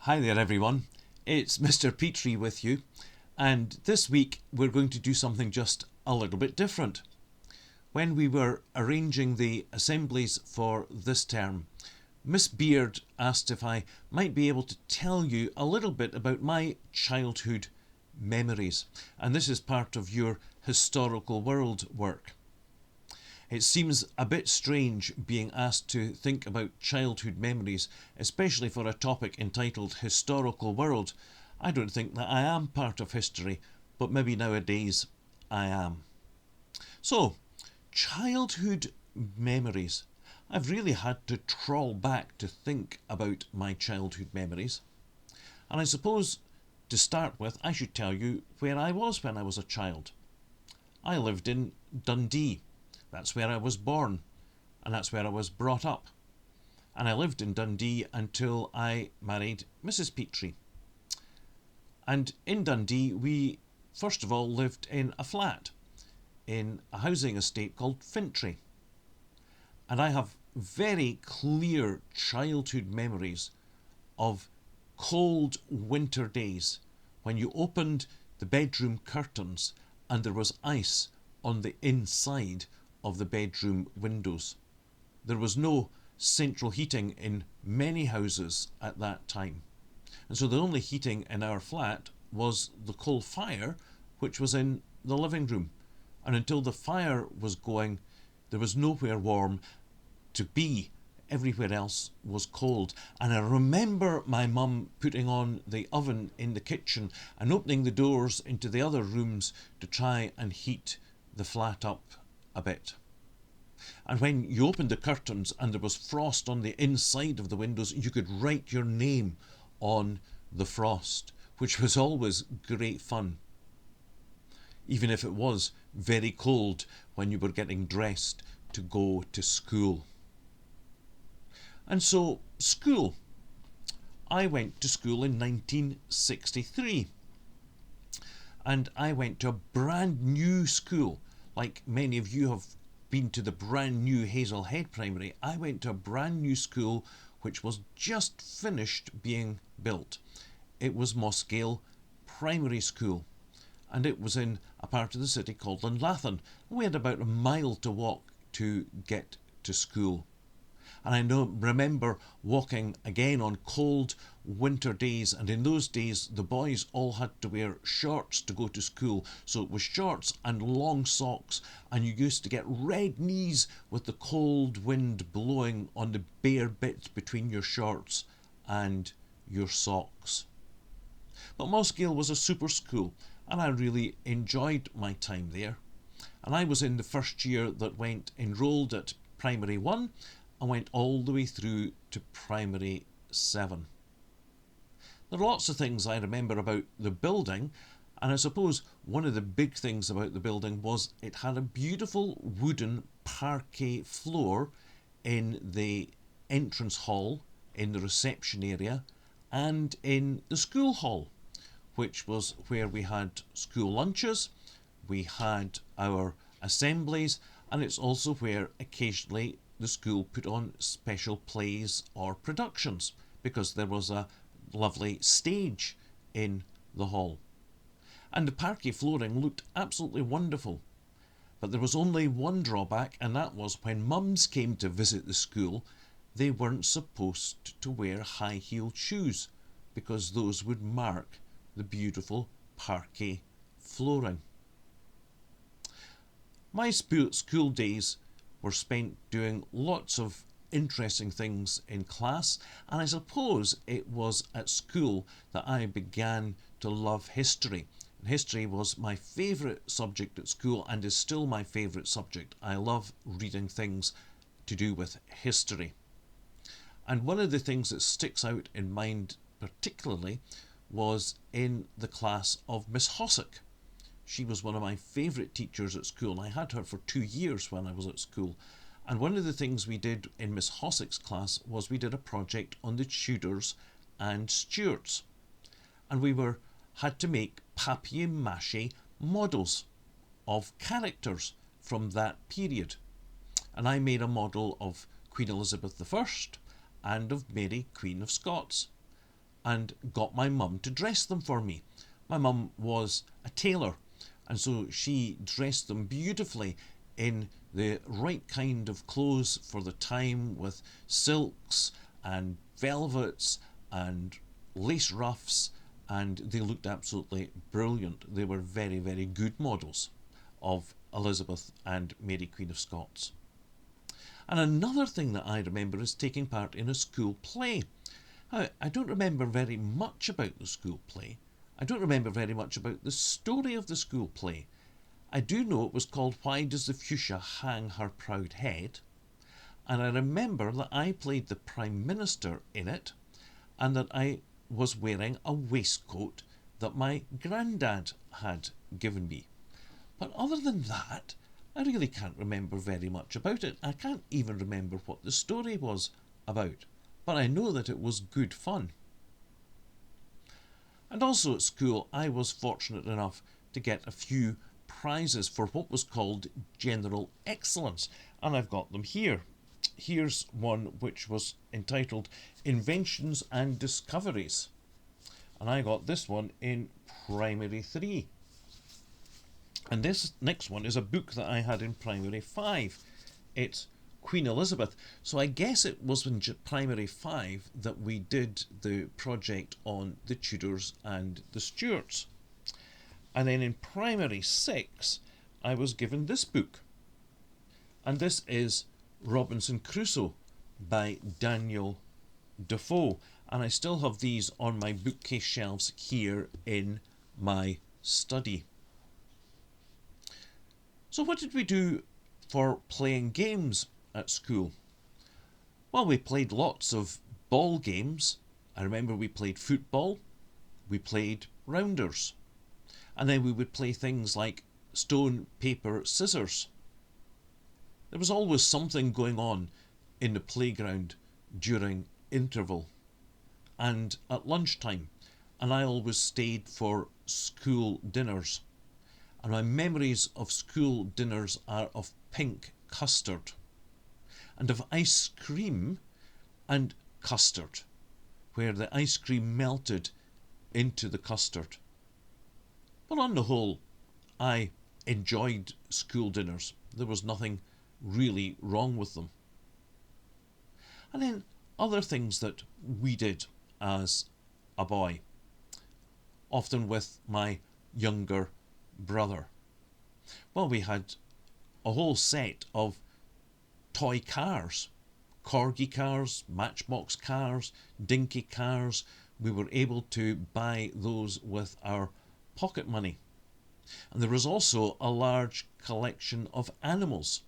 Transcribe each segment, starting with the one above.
Hi there everyone, it's Mr. Petrie with you, and this week we're going to do something just a little bit different. When we were arranging the assemblies for this term, Miss Beard asked if I might be able to tell you a little bit about my childhood memories, and this is part of your historical world work. It seems a bit strange being asked to think about childhood memories, especially for a topic entitled Historical World. I don't think that I am part of history, but maybe nowadays I am. So, childhood memories. I've really had to trawl back to think about my childhood memories. And I suppose, to start with, I should tell you where I was when I was a child. I lived in Dundee. That's where I was born, and that's where I was brought up. And I lived in Dundee until I married Mrs. Petrie. And in Dundee, we first of all lived in a flat in a housing estate called Petrie. And I have very clear childhood memories of cold winter days when you opened the bedroom curtains and there was ice on the inside of the bedroom windows. There was no central heating in many houses at that time, and so the only heating in our flat was the coal fire which was in the living room, and until the fire was going there was nowhere warm to be. Everywhere else was cold. And I remember my mum putting on the oven in the kitchen and opening the doors into the other rooms to try and heat the flat up a bit. And when you opened the curtains and there was frost on the inside of the windows, you could write your name on the frost, which was always great fun, even if it was very cold when you were getting dressed to go to school. And so, school. I went to school in 1963. And I went to a brand new school. Like many of you have been to the brand new Hazlehead Primary. I went to a brand new school which was just finished being built. It was Mossgale Primary School. And it was in a part of the city called Llanlathen. We had about a mile to walk to get to school. And I remember walking again on cold winter days, and in those days the boys all had to wear shorts to go to school, so it was shorts and long socks, and you used to get red knees with the cold wind blowing on the bare bits between your shorts and your socks. But Mossgale was a super school, and I really enjoyed my time there. And I was in the first year that went enrolled at Primary 1, and went all the way through to Primary 7. There are lots of things I remember about the building, and I suppose one of the big things about the building was it had a beautiful wooden parquet floor in the entrance hall, in the reception area, and in the school hall, which was where we had school lunches, we had our assemblies, and it's also where occasionally the school put on special plays or productions, because there was a lovely stage in the hall. And the parquet flooring looked absolutely wonderful. But there was only one drawback, and that was when mums came to visit the school, they weren't supposed to wear high-heeled shoes, because those would mark the beautiful parquet flooring. My school days were spent doing lots of interesting things in class, and I suppose it was at school that I began to love history. History was my favourite subject at school and is still my favourite subject. I love reading things to do with history. And one of the things that sticks out in mind particularly was in the class of Miss Hossack. She was one of my favourite teachers at school. I had her for 2 years when I was at school. And one of the things we did in Miss Hossack's class was we did a project on the Tudors and Stuarts. And we had to make papier-mâché models of characters from that period. And I made a model of Queen Elizabeth I and of Mary, Queen of Scots. and got my mum to dress them for me. My mum was a tailor, and so she dressed them beautifully in the right kind of clothes for the time, with silks and velvets and lace ruffs, and they looked absolutely brilliant. They were very, very good models of Elizabeth and Mary Queen of Scots. And another thing that I remember is taking part in a school play. I don't remember very much about the school play. I don't remember very much about the story of the school play. I do know it was called Why Does the Fuchsia Hang Her Proud Head? And I remember that I played the Prime Minister in it, and that I was wearing a waistcoat that my granddad had given me. But other than that, I really can't remember very much about it. I can't even remember what the story was about, but I know that it was good fun. And also at school, I was fortunate enough to get a few prizes for what was called general excellence, and I've got them here. Here's one which was entitled Inventions and Discoveries, and I got this one in Primary 3. And this next one is a book that I had in Primary 5. It's Queen Elizabeth. So I guess it was in Primary 5 that we did the project on the Tudors and the Stuarts. And then in Primary 6, I was given this book. And this is Robinson Crusoe by Daniel Defoe. And I still have these on my bookcase shelves here in my study. So what did we do for playing games at school? Well, we played lots of ball games. I remember we played football, we played rounders, and then we would play things like stone, paper, scissors. There was always something going on in the playground during interval and at lunchtime, and I always stayed for school dinners. And my memories of school dinners are of pink custard and of ice cream and custard, where the ice cream melted into the custard. But on the whole, I enjoyed school dinners. There was nothing really wrong with them. And then other things that we did as a boy, often with my younger brother. Well, we had a whole set of toy cars, corgi cars, matchbox cars, dinky cars. We were able to buy those with our pocket money. And there was also a large collection of animals,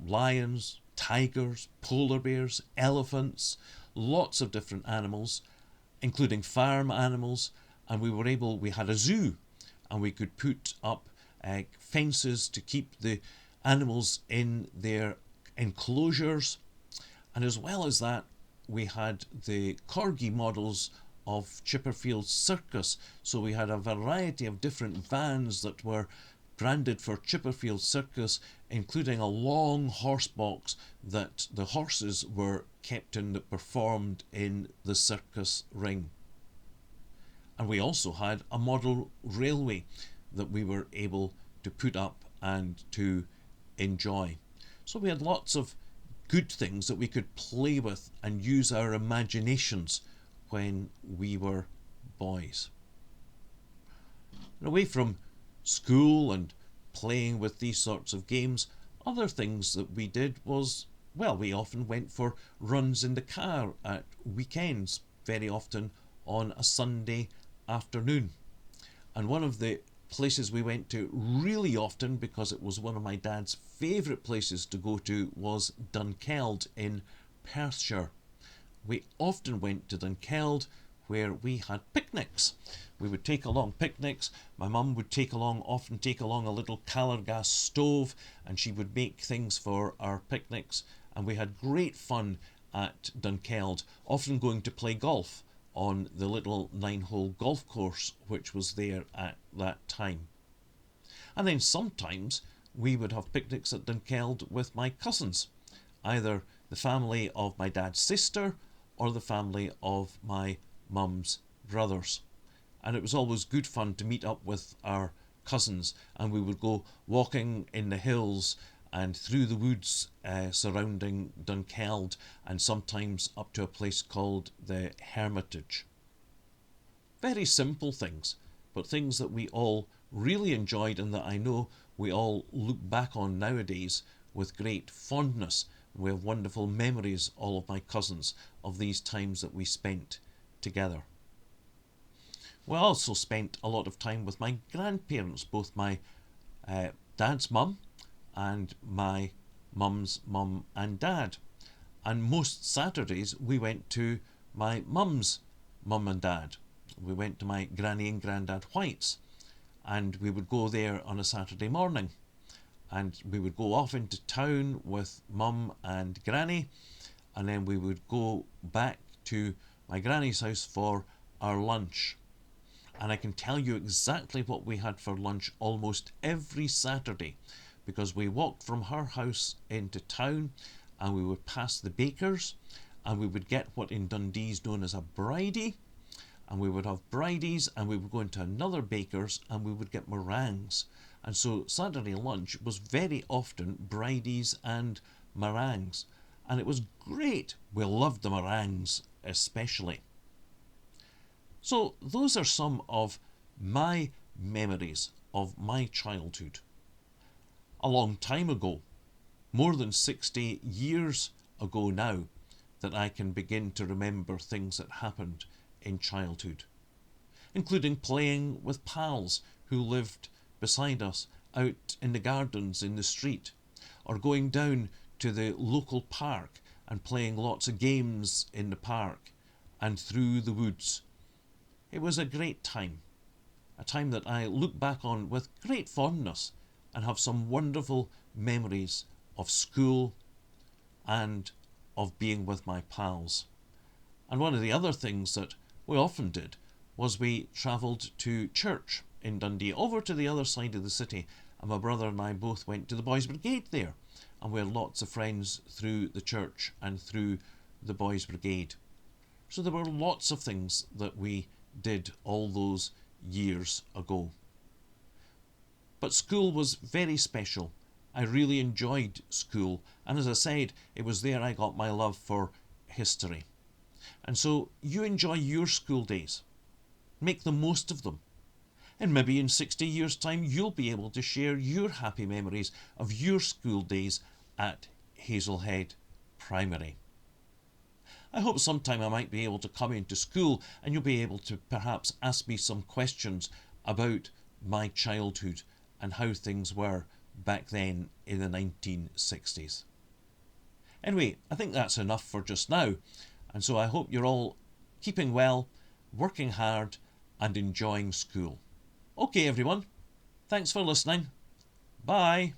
lions, tigers, polar bears, elephants, lots of different animals, including farm animals. And we had a zoo, and we could put up fences to keep the animals in their enclosures. And as well as that, we had the corgi models of Chipperfield Circus. So we had a variety of different vans that were branded for Chipperfield Circus, including a long horse box that the horses were kept in that performed in the circus ring. And we also had a model railway that we were able to put up and to enjoy. So we had lots of good things that we could play with and use our imaginations when we were boys. And away from school and playing with these sorts of games, other things that we did was, well, we often went for runs in the car at weekends, very often on a Sunday afternoon. And one of the places we went to really often, because it was one of my dad's favourite places to go to, was Dunkeld in Perthshire. We often went to Dunkeld, where we had picnics. We would take along picnics. My mum would often take along a little Calor gas stove, and she would make things for our picnics. And we had great fun at Dunkeld, often going to play golf on the little 9-hole golf course which was there at that time. And then sometimes we would have picnics at Dunkeld with my cousins, either the family of my dad's sister or the family of my mum's brothers. And it was always good fun to meet up with our cousins, and we would go walking in the hills and through the woods surrounding Dunkeld, and sometimes up to a place called the Hermitage. Very simple things, but things that we all really enjoyed and that I know we all look back on nowadays with great fondness. We have wonderful memories, all of my cousins, of these times that we spent together. We also spent a lot of time with my grandparents, both my dad's mum and my mum's mum and dad. And most Saturdays we went to my mum's mum and dad. We went to my granny and grandad White's, and we would go there on a Saturday morning. And we would go off into town with mum and granny, and then we would go back to my granny's house for our lunch. And I can tell you exactly what we had for lunch almost every Saturday, because we walked from her house into town and we would pass the bakers, and we would get what in Dundee is known as a bridie, and we would have bridies, and we would go into another baker's and we would get meringues. And so Saturday lunch was very often bridies and meringues, and it was great. We loved the meringues especially. So those are some of my memories of my childhood. A long time ago, more than 60 years ago now, that I can begin to remember things that happened in childhood, including playing with pals who lived beside us out in the gardens in the street, or going down to the local park and playing lots of games in the park and through the woods. It was a great time, a time that I look back on with great fondness and have some wonderful memories of school and of being with my pals. And one of the other things that we often did was we travelled to church in Dundee, over to the other side of the city, and my brother and I both went to the Boys' Brigade there, and we had lots of friends through the church and through the Boys' Brigade. So there were lots of things that we did all those years ago. But school was very special. I really enjoyed school, and as I said, it was there I got my love for history. And so you enjoy your school days. Make the most of them. And maybe in 60 years' time you'll be able to share your happy memories of your school days at Hazlehead Primary. I hope sometime I might be able to come into school and you'll be able to perhaps ask me some questions about my childhood and how things were back then in the 1960s. Anyway, I think that's enough for just now, and so I hope you're all keeping well, working hard and enjoying school. Okay everyone, thanks for listening. Bye.